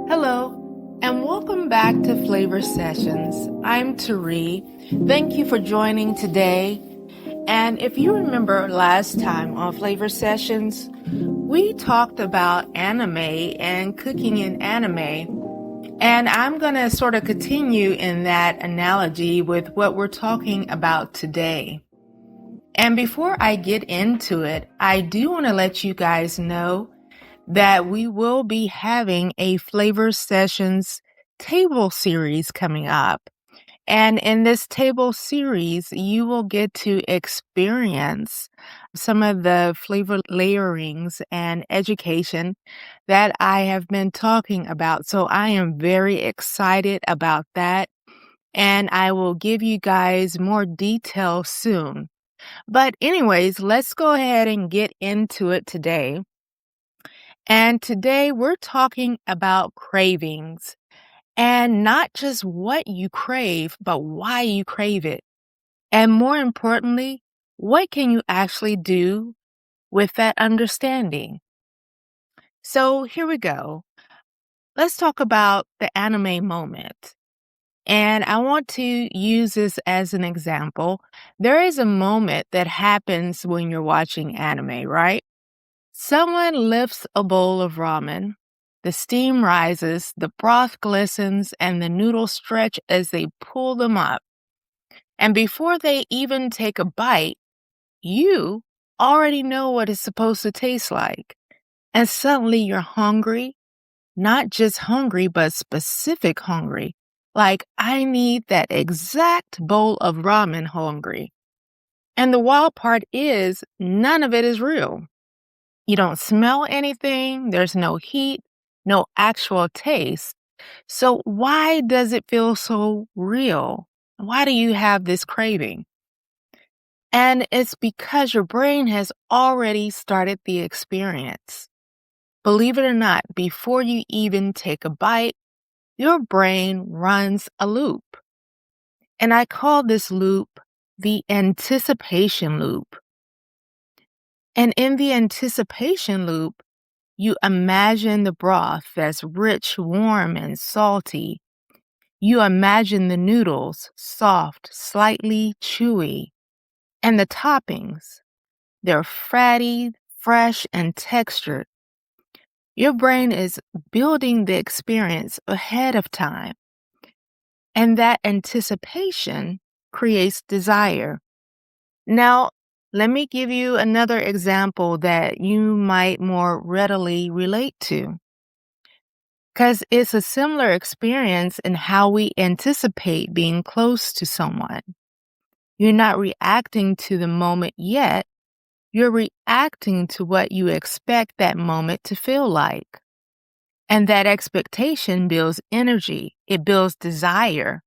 Hello, and welcome back to Flayvor Sessions. I'm Tari. Thank you for joining today. And if you remember last time on Flayvor Sessions, we talked about anime and cooking in anime. And I'm going to sort of continue in that analogy with what we're talking about today. And before I get into it, I do want to let you guys know that we will be having a Flayvor Sessions table series coming up. And in this table series, you will get to experience some of the flavor layerings and education that I have been talking about. So I am very excited about that. And I will give you guys more detail soon. But anyways, let's go ahead and get into it today. And today we're talking about cravings and not just what you crave, but why you crave it. And more importantly, what can you actually do with that understanding? So here we go. Let's talk about the anime moment. And I want to use this as an example. There is a moment that happens when you're watching anime, right? Someone lifts a bowl of ramen. The steam rises, the broth glistens, and the noodles stretch as they pull them up. And before they even take a bite, you already know what it's supposed to taste like. And suddenly you're hungry, not just hungry, but specific hungry. Like, I need that exact bowl of ramen hungry. And the wild part is, none of it is real. You don't smell anything, there's no heat, no actual taste. So why does it feel so real? Why do you have this craving? And it's because your brain has already started the experience. Believe it or not, before you even take a bite, your brain runs a loop. And I call this loop the anticipation loop. And in the anticipation loop, you imagine the broth that's rich, warm, and salty. You imagine the noodles, soft, slightly chewy. And the toppings, they're fatty, fresh, and textured. Your brain is building the experience ahead of time. And that anticipation creates desire. Now, let me give you another example that you might more readily relate to. Because it's a similar experience in how we anticipate being close to someone. You're not reacting to the moment yet. You're reacting to what you expect that moment to feel like. And that expectation builds energy. It builds desire.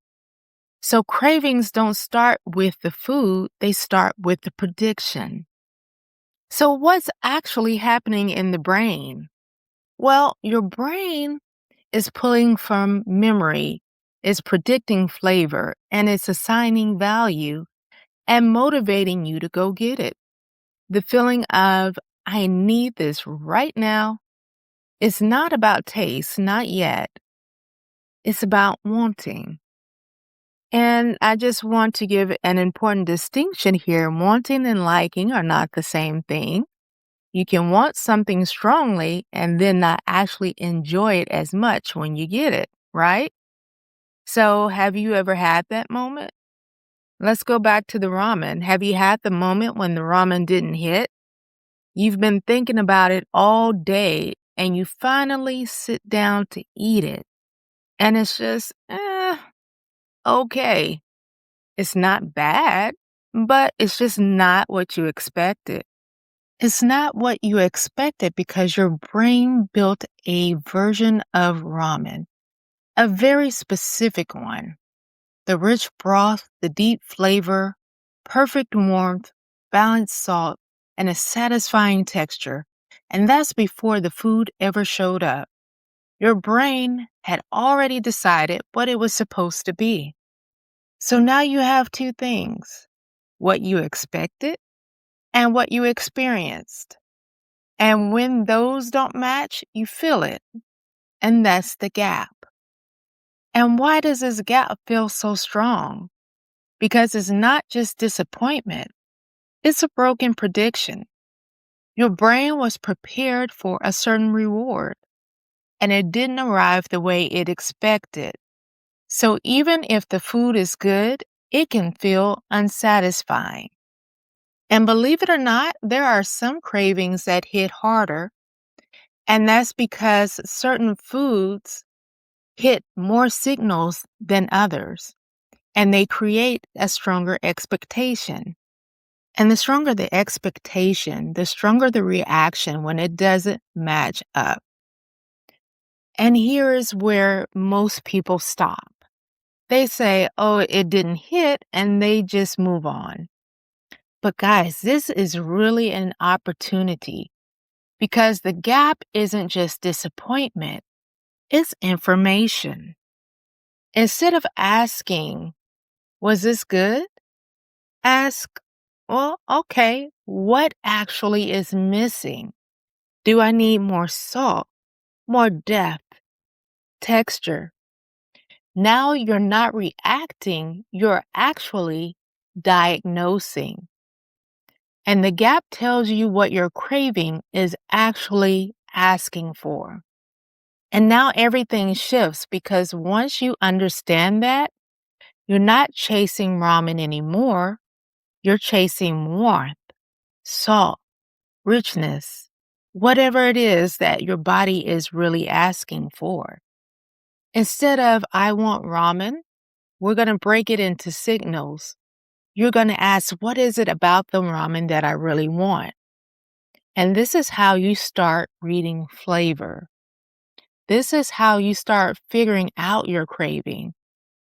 So cravings don't start with the food. They start with the prediction. So what's actually happening in the brain? Well, your brain is pulling from memory, is predicting flavor, and it's assigning value and motivating you to go get it. The feeling of, I need this right now, is not about taste, not yet. It's about wanting. And I just want to give an important distinction here. Wanting and liking are not the same thing. You can want something strongly and then not actually enjoy it as much when you get it, right? So have you ever had that moment? Let's go back to the ramen. Have you had the moment when the ramen didn't hit? You've been thinking about it all day and you finally sit down to eat it. And it's just, okay. It's not bad, but it's just not what you expected. It's not what you expected because your brain built a version of ramen, a very specific one. The rich broth, the deep flavor, perfect warmth, balanced salt, and a satisfying texture. And that's before the food ever showed up. Your brain had already decided what it was supposed to be. So now you have two things: what you expected and what you experienced. And when those don't match, you feel it. and that's the gap. And why does this gap feel so strong? Because it's not just disappointment, it's a broken prediction. Your brain was prepared for a certain reward, and it didn't arrive the way it expected. So even if the food is good, it can feel unsatisfying. And believe it or not, there are some cravings that hit harder, and that's because certain foods hit more signals than others, and they create a stronger expectation. And the stronger the expectation, the stronger the reaction when it doesn't match up. And here is where most people stop. They say, oh, it didn't hit, and they just move on. But guys, this is really an opportunity because the gap isn't just disappointment, it's information. Instead of asking, was this good? Ask, well, okay, what actually is missing? Do I need more salt, more depth, texture? Now you're not reacting, you're actually diagnosing. And the gap tells you what your craving is actually asking for. And now everything shifts because once you understand that, you're not chasing ramen anymore. You're chasing warmth, salt, richness, whatever it is that your body is really asking for. Instead of, I want ramen, we're going to break it into signals. You're going to ask, what is it about the ramen that I really want? And this is how you start reading flavor. This is how you start figuring out your craving.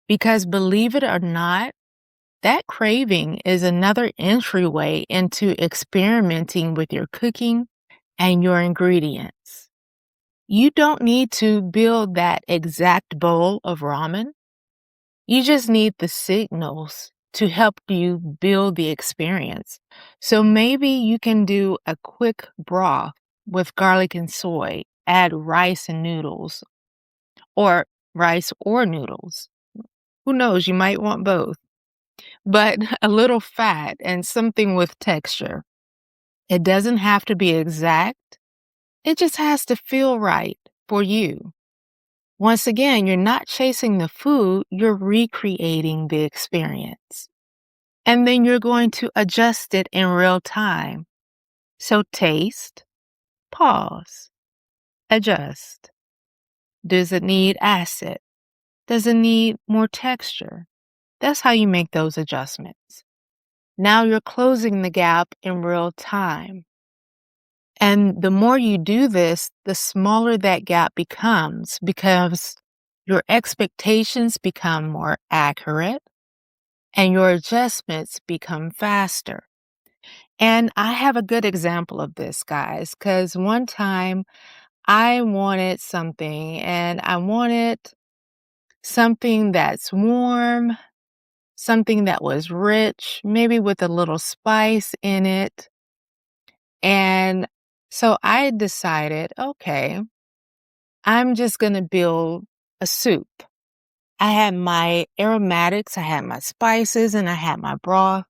Because believe it or not, that craving is another entryway into experimenting with your cooking and your ingredients. You don't need to build that exact bowl of ramen. You just need the signals to help you build the experience. So maybe you can do a quick broth with garlic and soy, add rice and noodles, or rice or noodles. Who knows, you might want both. But a little fat and something with texture. It doesn't have to be exact. It just has to feel right for you. Once again, you're not chasing the food, you're recreating the experience. And then you're going to adjust it in real time. So taste, pause, adjust. Does it need acid? Does it need more texture? That's how you make those adjustments. Now you're closing the gap in real time. And the more you do this, the smaller that gap becomes because your expectations become more accurate and your adjustments become faster. And I have a good example of this, guys, because one time I wanted something and I wanted something that's warm, something that was rich, maybe with a little spice in it. And so I decided, okay, I'm just going to build a soup. I had my aromatics, I had my spices, and I had my broth.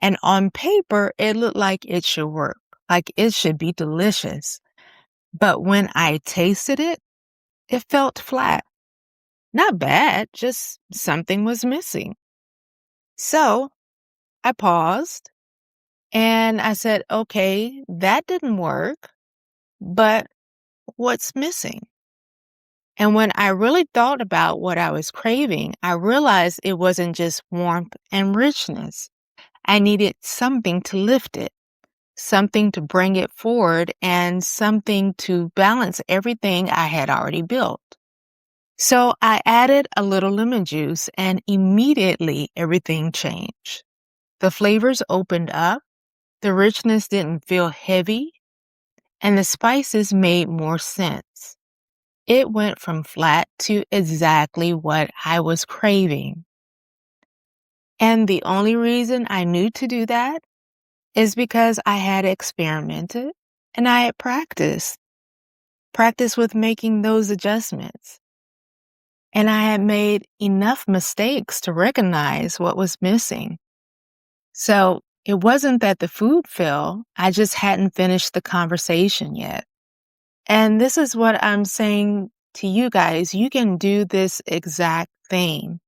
And on paper, it looked like it should work, like it should be delicious. But when I tasted it, it felt flat. Not bad, just something was missing. So I paused and I said, okay, that didn't work, but what's missing? And when I really thought about what I was craving, I realized it wasn't just warmth and richness. I needed something to lift it, something to bring it forward, and something to balance everything I had already built. So I added a little lemon juice and immediately everything changed. The flavors opened up, the richness didn't feel heavy, and the spices made more sense. It went from flat to exactly what I was craving. And the only reason I knew to do that is because I had experimented and I had practiced. practice with making those adjustments. And I had made enough mistakes to recognize what was missing. So it wasn't that the food fell, I just hadn't finished the conversation yet. And this is what I'm saying to you guys. You can do this exact thing.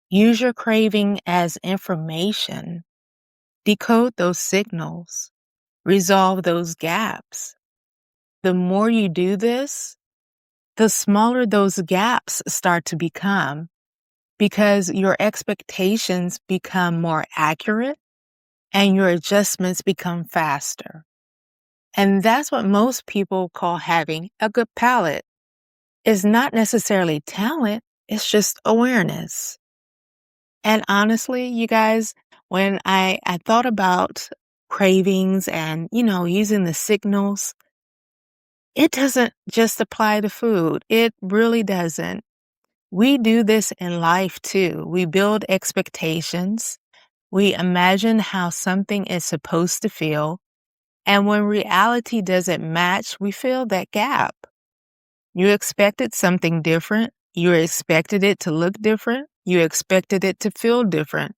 Use your craving as information. Decode those signals. Resolve those gaps. The more you do this, the smaller those gaps start to become because your expectations become more accurate and your adjustments become faster. And that's what most people call having a good palate. It's not necessarily talent, it's just awareness. And honestly, you guys, when I thought about cravings and, using the signals, it doesn't just apply to food. It really doesn't. We do this in life too. We build expectations. We imagine how something is supposed to feel. And when reality doesn't match, we feel that gap. You expected something different. You expected it to look different. You expected it to feel different.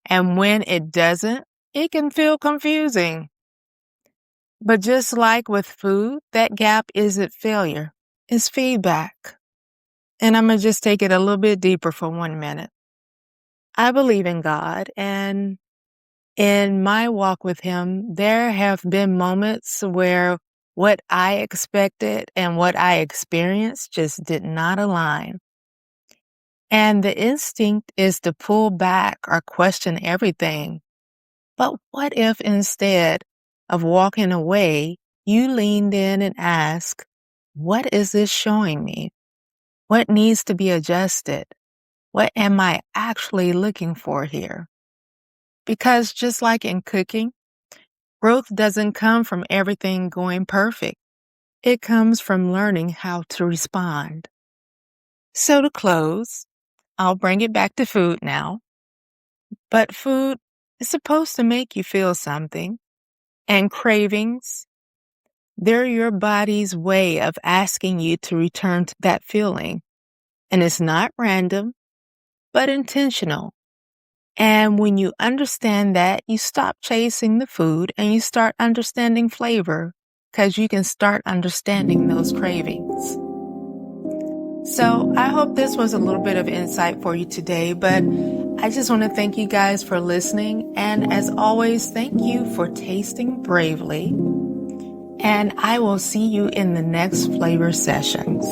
And when it doesn't, it can feel confusing. But just like with food, that gap isn't failure. It's feedback. And I'm going to just take it a little bit deeper for 1 minute. I believe in God, and in my walk with Him, there have been moments where what I expected and what I experienced just did not align. And the instinct is to pull back or question everything. But what if instead of walking away, you leaned in and asked, what is this showing me? What needs to be adjusted? What am I actually looking for here? Because just like in cooking, growth doesn't come from everything going perfect. It comes from learning how to respond. So to close, I'll bring it back to food now. But food is supposed to make you feel something. And cravings, they're your body's way of asking you to return to that feeling. And it's not random, but intentional. And when you understand that, you stop chasing the food and you start understanding flavor because you can start understanding those cravings. So I hope this was a little bit of insight for you today, but I just want to thank you guys for listening. And as always, thank you for tasting bravely. And I will see you in the next Flayvor Sessions.